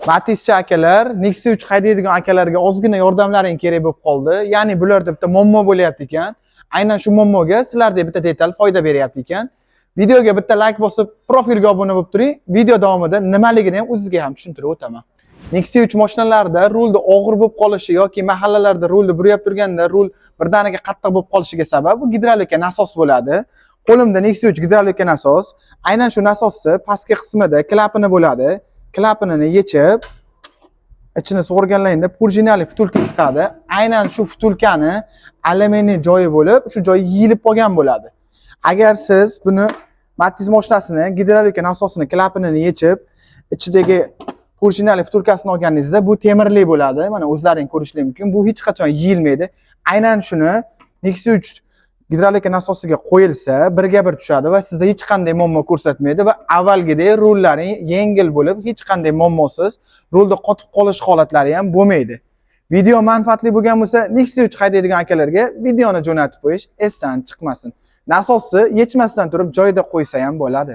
Matizchi akalar, Nexia 3 haydaydigan akalarga ozgina yordamlaring kerak bo'lib qoldi. Ya'ni bularda bitta muammo bo'layapti ekan. Aynan shu muammoga sizlardek bitta detal foyda beryapti ekan. Videoga bitta like bosib, profilga obuna bo'lib turing. Video davomida nimaligini ham o'zingizga ham tushuntirib o'taman. Nexia 3 mashinalarida rulda og'ir bo'lib qolishi yoki mahallalarda rulni burab turganda rul birdaniga qattiq bo'lib qolishiga sabab bu gidravlika nasos bo'ladi. Qo'limda Nexia 3 gidravlika nasos. Aynan shu nasosni pastki qismida klapani bo'ladi. Klapini yechib, ichini sug'urganligingda purjinali vtulka chiqadi. Aynan shu vtulkani alyuminiy joyi bo'lib, shu joyi yeyilib qolgan bo'ladi. Agar siz buni Matiz mashinasini gidravlika nasosini klapini yechib, ichidagi purjinali vtulkasini olganingizda bu temirli bo'ladi. Mana o'zlaring ko'rishingiz mumkin. Bu hech qachon yeyilmaydi. Aynan shuni Nexia 3 gidravlika nasosiga qo'yilsa, birga bir tushadi va sizda hech qanday muammo ko'rsatmaydi va avvalgidek rullaring yengil bo'lib, hech qanday muammosiz rulda qotib qolish holatlari ham bo'lmaydi. Video manfaatli bo'lgan bo'lsa, Nexia 3 haydaydigan akalarga videoni jo'natib qo'yish esdan chiqmasin. Nasosni yechmasdan turib joyida qo'ysa ham bo'ladi.